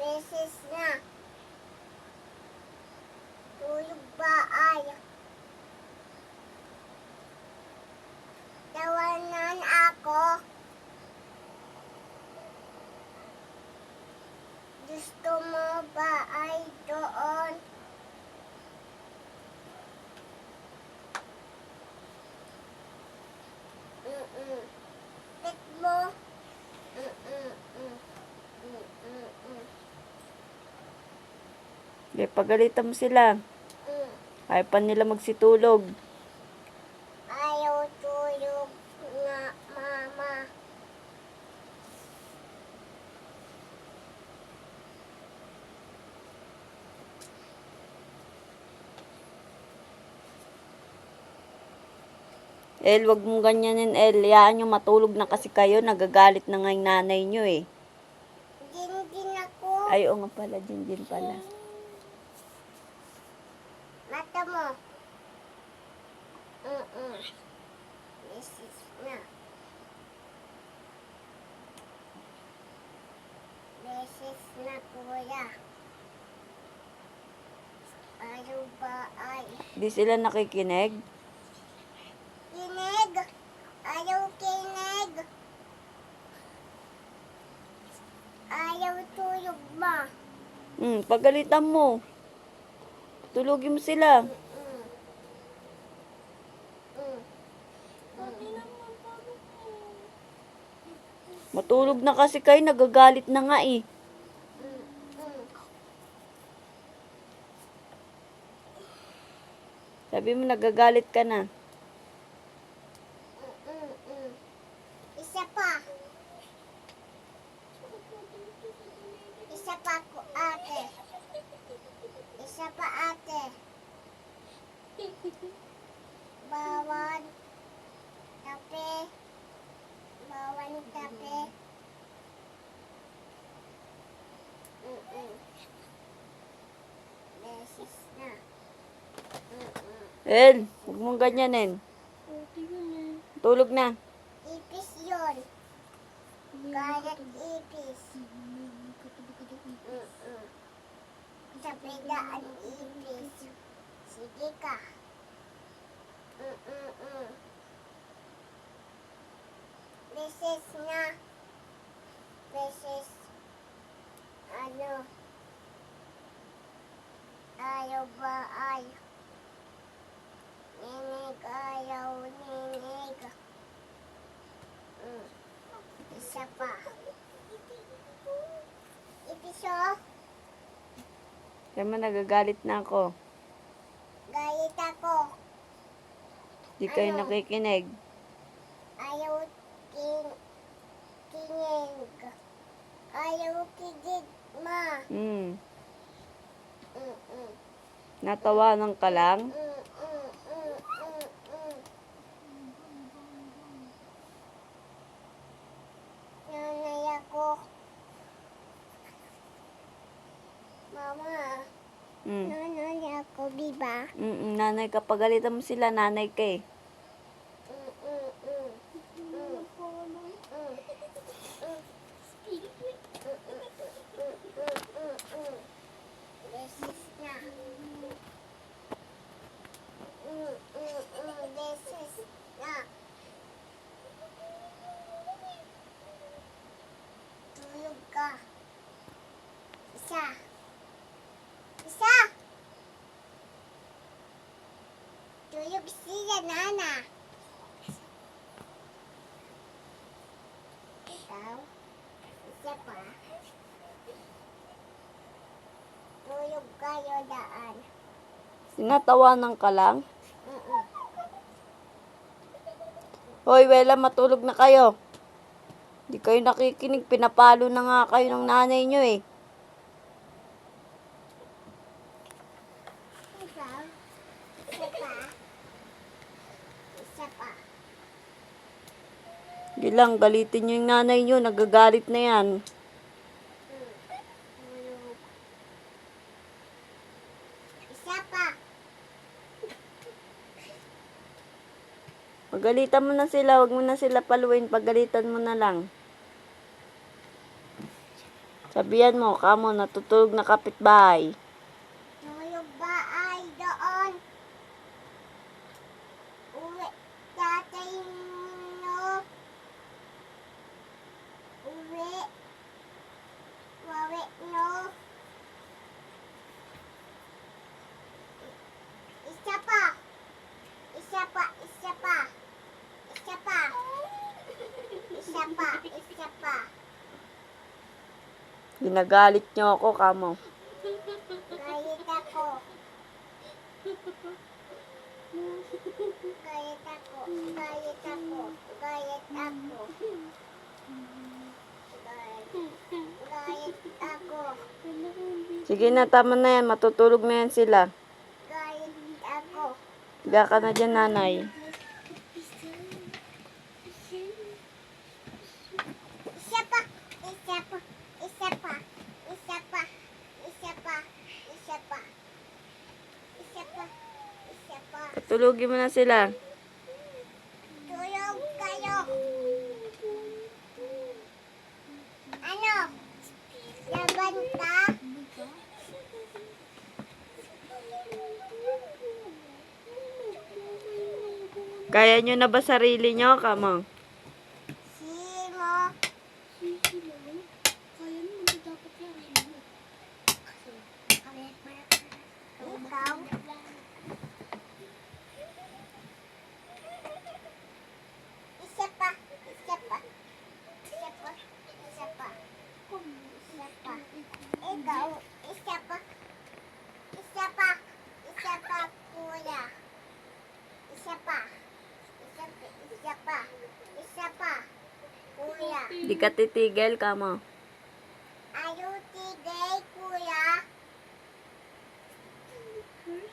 beses na. Tulog ba ay? Tawanan ako. Gusto mo ba ay doon? Pet mo. Hindi, pagalitan mo sila. Ayaw pa nila magsitulog. Ayaw tulog nga, mama. El, wag mong ganyanin, El. Yaan nyo, matulog na kasi kayo. Nagagalit na nga yung nanay nyo eh. Din ako. Ay, oo nga pala, din pala. Mata mo. Beses na. Beses na, kuya. Ayaw ba ay? Di sila nakikinig? Kinig. Ayaw kinig. Ayaw tulog ba? Pagalitan mo. Tulogin mo sila. Matulog na kasi kayo, nagagalit na nga eh. Sabi mo nagagalit ka na. Isa pa. Isa pa ko, ate. Isa pa, ate. Bawal. Tape. Bawal tape. Beses na. El, huwag mong ganyanin. Tulog na. Ipis yun. Kalat ipis. Sa pegaan ipis. Sige ka. Beses na. Beses. Ano? Ayaw ba ay? Ninig, ayaw, ninig. Isa pa. Ipiso. Kaya mo nagagalit na ako. Galit ako. Di kayo nakikinig. Ayaw kinig. Ayaw kinig, ma. Natawanan ka lang. Nanay ako. Mama. Nanay ako, diba? Nanay ka, pagalitan mo sila, nanay ka eh. Beses na. Beses na. Tulog ka. Isa. Isa. Tulog sila, nana. Ikaw. Isa pa. Tulog kayo daan. Sinatawanan ka lang. Hoy, Wela, matulog na kayo. Di kayo nakikinig, pinapalo na nga kayo ng nanay nyo eh. Ikaw. Isa pa. Isa pa. Di lang, galitin nyo yung nanay nyo, nagagalit na yan. Tulog. Isa pa. Pagalitan mo na sila, wag mo na sila paluin, pagalitan mo na lang. Sabihan mo, kamo, natutulog na kapitbahay. Tulog ba ay doon? Uwi, tatay no? Uwi, wawi no? Isa pa, isa pa, isa pa, isa pa, isa pa, isa pa. Ginagalit niyo ako, kamo. Galit ako. Galit ako. Galit ako. Galit ako. Galit ako. Sige na, tama na yan. Matutulog na yan sila. Galit ako. Higa ka na dyan, nanay. Isa pa. Isa pa. Isa pa. Isa pa. Isa pa. Isa pa. Isa pa. Isa pa. Patulugin mo na sila. Tulog kayo. Ano? Laban ka? Kaya nyo na ba sarili nyo, kamo? Sino? Ikaw? Isa pa. Isa pa. Isa pa. Isa pa. Isa pa. Ikaw? Isa pa. Isa pa. Isa pa, kuya. Isa pa. Isa pa. Isa pa. Isa pa. Kuya. Di ka titigil, kamo. Ayaw tigay, kuya. Mm.